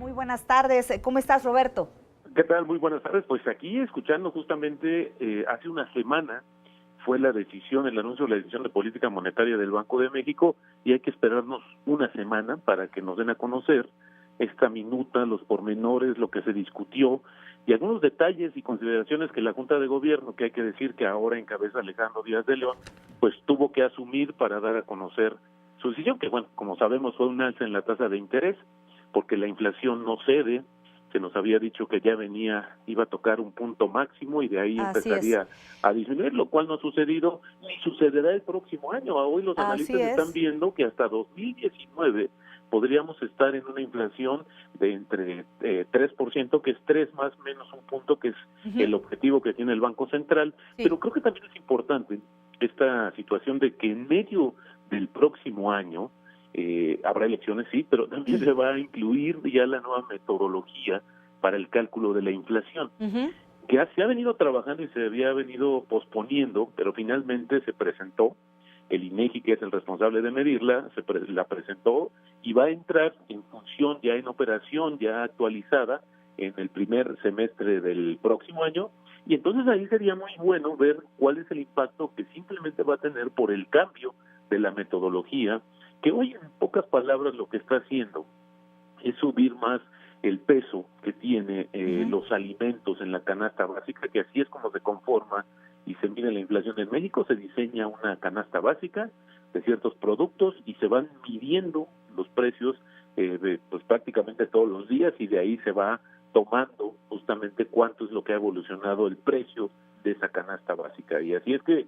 Muy buenas tardes. ¿Cómo estás, Roberto? ¿Qué tal? Muy buenas tardes. Pues aquí escuchando justamente hace una semana fue la decisión, el anuncio de la decisión de política monetaria del Banco de México y hay que esperarnos una semana para que nos den a conocer esta minuta, los pormenores, lo que se discutió y algunos detalles y consideraciones que la Junta de Gobierno, que hay que decir que ahora encabeza Alejandro Díaz de León, pues tuvo que asumir para dar a conocer su decisión, que bueno, como sabemos fue un alza en la tasa de interés, porque la inflación no cede. Se nos había dicho que ya iba a tocar un punto máximo y de ahí Así es, empezaría a disminuir, lo cual no ha sucedido ni sucederá el próximo año. Hoy los así analistas están es. viendo que hasta 2019 podríamos estar en una inflación de entre 3%, que es 3 más menos un punto, que es Ujú. el objetivo que tiene el Banco Central. Sí, Pero creo que también es importante esta situación de que en medio del próximo año habrá elecciones, sí, pero también se va a incluir ya la nueva metodología para el cálculo de la inflación, ujú, que se ha venido trabajando y se había venido posponiendo, pero finalmente se presentó. El INEGI, que es el responsable de medirla, la presentó y va a entrar en función, ya en operación, ya actualizada, en el primer semestre del próximo año. Y entonces ahí sería muy bueno ver cuál es el impacto que simplemente va a tener por el cambio de la metodología, que hoy en pocas palabras lo que está haciendo es subir más el peso que tiene ujú. los alimentos en la canasta básica, que así es como se conforma y se mide la inflación en México. Se diseña una canasta básica de ciertos productos y se van midiendo los precios pues prácticamente todos los días, y de ahí se va tomando justamente cuánto es lo que ha evolucionado el precio de esa canasta básica. Y así es que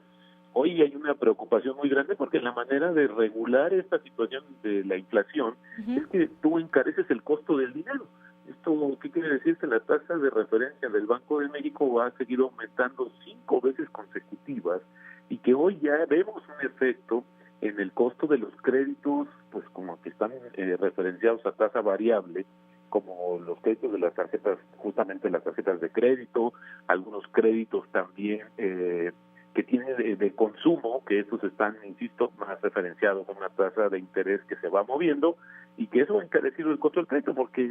hoy hay una preocupación muy grande porque la manera de regular esta situación de la inflación es Ujú. que tú encareces el costo del dinero. ¿Esto qué quiere decir? Que la tasa de referencia del Banco de México va a seguir aumentando 5 veces consecutivas y que hoy ya vemos un efecto en el costo de los créditos, pues como que están referenciados a tasa variable, como los créditos de las tarjetas, justamente las tarjetas de crédito, algunos créditos también que tiene de consumo, que estos están, insisto, más referenciados a una tasa de interés que se va moviendo y que eso ha encarecido el costo del crédito, porque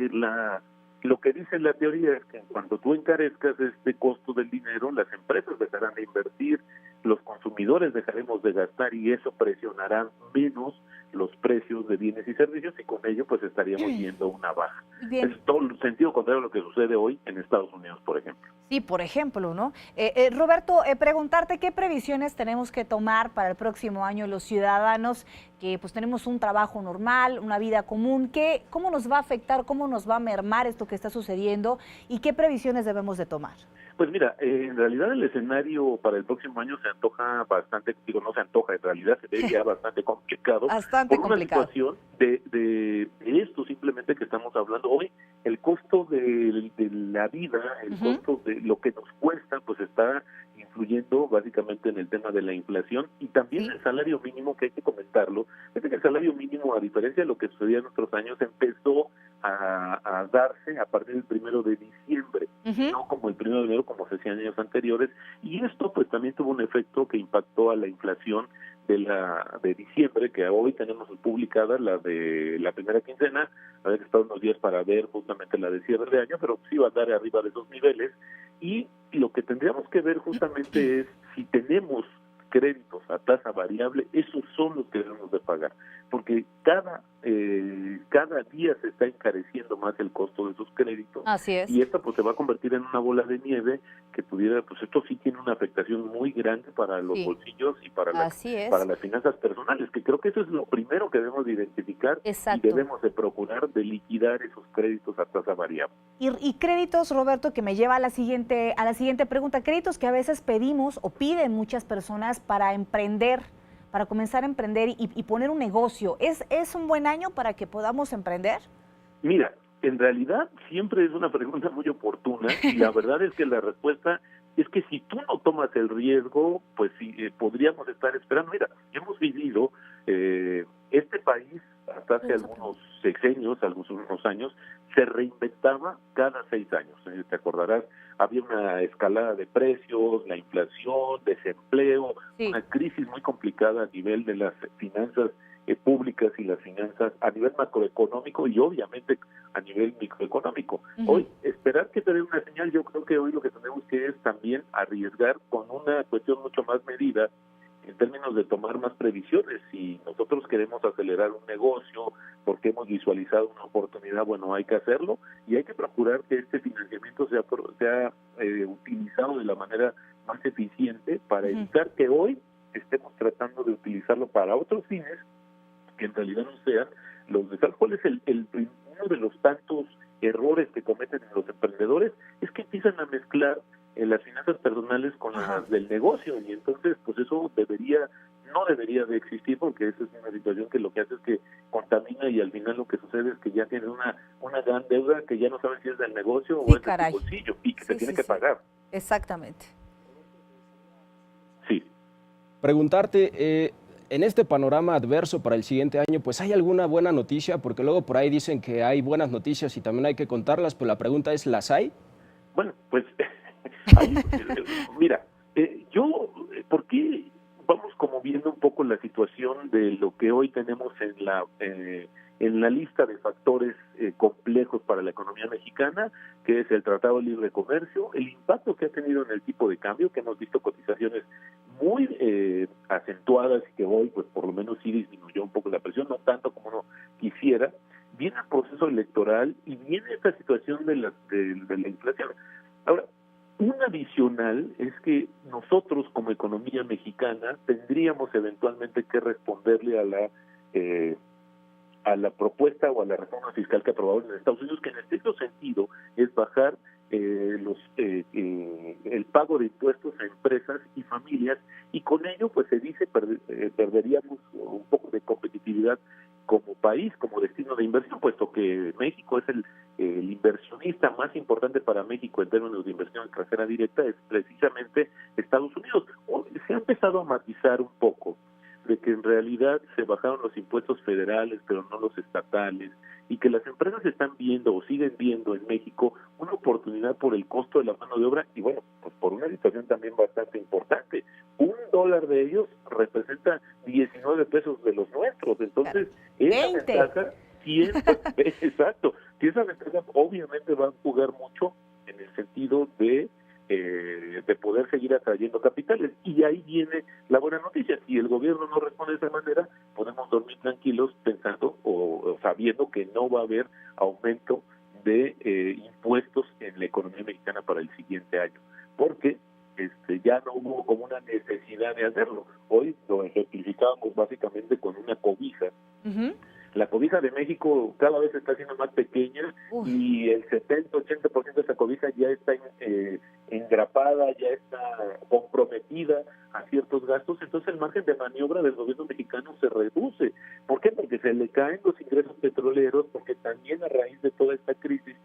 lo que dice la teoría es que cuando tú encarezcas este costo del dinero, las empresas dejarán de invertir, los consumidores dejaremos de gastar y eso presionará menos los precios de bienes y servicios y con ello pues estaríamos viendo una baja. Es Bien. todo el sentido contrario a lo que sucede hoy en Estados Unidos, por ejemplo. Sí, por ejemplo, ¿no? Roberto, preguntarte qué previsiones tenemos que tomar para el próximo año los ciudadanos que pues tenemos un trabajo normal, una vida común, cómo nos va a afectar, cómo nos va a mermar esto que está sucediendo y qué previsiones debemos de tomar. Pues mira, en realidad el escenario para el próximo año se antoja bastante, digo, no se antoja, en realidad se ve ya bastante complicado Bastante por una complicado. situación de esto simplemente que estamos hablando hoy. El costo de la vida, el Ujú. costo de lo que nos cuesta, pues está influyendo básicamente en el tema de la inflación y también Sí. el salario mínimo, que hay que comentarlo. Fíjate que el salario mínimo, a diferencia de lo que sucedía en otros años, empezó a darse a partir del 1 de diciembre, Ujú. no como el 1 de enero como se hacía en años anteriores, y esto pues también tuvo un efecto que impactó a la inflación de diciembre, que hoy tenemos publicada, la de la primera quincena. A ver, están unos días para ver justamente la de cierre de año, pero sí va a andar arriba de esos niveles, y lo que tendríamos que ver justamente es si tenemos créditos a tasa variable, esos son los que debemos de pagar, porque cada día se está encareciendo más el costo de esos créditos Así es. y esto pues se va a convertir en una bola de nieve que pudiera, pues esto sí tiene una afectación muy grande para los Sí, bolsillos y para así para es. las finanzas personales, que creo que eso es lo primero que debemos de identificar y Exacto. debemos de procurar de liquidar esos créditos a tasa variable. Y créditos, Roberto, que me lleva a la siguiente pregunta. Créditos que a veces pedimos o piden muchas personas para emprender, para comenzar a emprender y poner un negocio. ¿Es un buen año para que podamos emprender? Mira, en realidad siempre es una pregunta muy oportuna y la verdad es que la respuesta es que si tú no tomas el riesgo, pues sí, podríamos estar esperando. Mira, hemos vivido este país hasta hace algunos sexenios, algunos años, se reinventaba cada 6 años. Te acordarás, había una escalada de precios, la inflación, desempleo, Sí. una crisis muy complicada a nivel de las finanzas públicas y las finanzas a nivel macroeconómico y obviamente a nivel microeconómico. Hoy, esperar que te dé una señal, yo creo que hoy lo que tenemos que es también arriesgar con una cuestión mucho más medida en términos de tomar más previsiones. Si nosotros queremos acelerar un negocio porque hemos visualizado una oportunidad, bueno, hay que hacerlo y hay que procurar que este financiamiento sea utilizado de la manera más eficiente para evitar que hoy estemos tratando de utilizarlo para otros fines que en realidad no sean los de tal. ¿Cuál es uno de los tantos errores que cometen los emprendedores? Es que empiezan a mezclar las finanzas personales con las del negocio y entonces pues eso no debería de existir, porque esa es una situación que lo que hace es que contamina y al final lo que sucede es que ya tienes una gran deuda que ya no sabes si es del negocio o es de tu bolsillo y que se tiene que pagar. Exactamente. Sí. Preguntarte, en este panorama adverso para el siguiente año, pues ¿hay alguna buena noticia? Porque luego por ahí dicen que hay buenas noticias y también hay que contarlas, pues la pregunta es, ¿las hay? Bueno, pues mira, ¿por qué vamos como viendo un poco la situación de lo que hoy tenemos en la lista de factores complejos para la economía mexicana, que es el Tratado de Libre Comercio, el impacto que ha tenido en el tipo de cambio, que hemos visto cotizaciones muy acentuadas y que hoy pues por lo menos sí disminuyó un poco la presión, no tanto como uno quisiera, viene el proceso electoral y viene esta situación de la inflación. Ahora, un adicional es que nosotros como economía mexicana tendríamos eventualmente que responderle a la propuesta o a la reforma fiscal que aprobaron en Estados Unidos, que en estricto sentido es bajar el pago de impuestos a empresas y familias, y con ello pues se dice perderíamos un poco de competitividad como país, como destino de inversión, puesto que México es el inversionista más importante para México en términos de inversión extranjera directa, es precisamente Estados Unidos. Se ha empezado a matizar un poco de que en realidad se bajaron los impuestos federales, pero no los estatales, y que las empresas están viendo o siguen viendo en México una oportunidad por el costo de la mano de obra y bueno, pues por una situación también bastante importante. $1 de ellos representa 19 pesos de los nuestros, entonces esa ventaja exacto, y esa ventaja obviamente va a jugar mucho en el sentido de poder seguir atrayendo capitales. Y ahí viene la buena noticia. Si el gobierno no responde de esa manera, podemos dormir tranquilos pensando o sabiendo que no va a haber aumento de impuestos en la economía mexicana para el siguiente año. Porque ya no hubo como una necesidad de hacerlo. Hoy lo ejemplificábamos básicamente con una cobija. La cobija de México cada vez está siendo más pequeña y el 70-80% de esa cobija ya está engrapada, ya está comprometida a ciertos gastos, entonces el margen de maniobra del gobierno mexicano se reduce. ¿Por qué? Porque se le caen los ingresos petroleros, porque también a raíz de toda esta crisis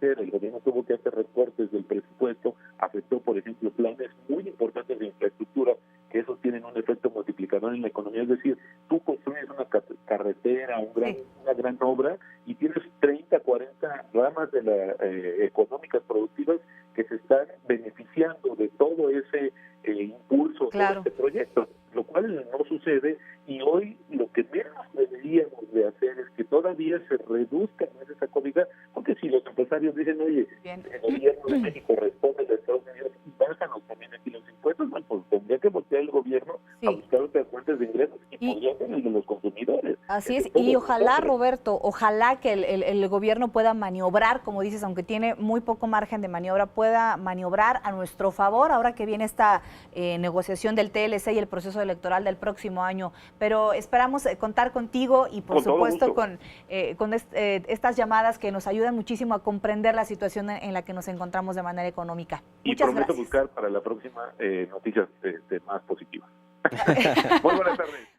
el gobierno tuvo que hacer recortes del presupuesto, afectó, por ejemplo, planes muy importantes de infraestructura, que esos tienen un efecto multiplicador en la economía, es decir, tú construyes una carretera, una gran obra, y tienes 30, 40 ramas de económicas productivas que se están beneficiando de todo ese impulso de este proyecto, lo cual no sucede, y hoy lo que menos deberíamos de hacer es que todavía se reduzca más esa cobija, porque si los empresarios dicen, oye, el gobierno de México responde de Estados Unidos y bájanos también aquí los impuestos, bueno, pues tendría que voltear el gobierno a buscar otras fuentes de ingresos y podría ser el de los consumidores. Así es, y ojalá, Roberto, ojalá que el gobierno pueda maniobrar, como dices, aunque tiene muy poco margen de maniobra, pueda maniobrar a nuestro favor ahora que viene esta negociación del TLC y el proceso electoral del próximo año. Pero esperamos contar contigo y, por supuesto, con estas llamadas que nos ayudan muchísimo a comprender la situación en la que nos encontramos de manera económica. Y Muchas prometo gracias. buscar para la próxima noticias más positivas. Muy buenas tardes.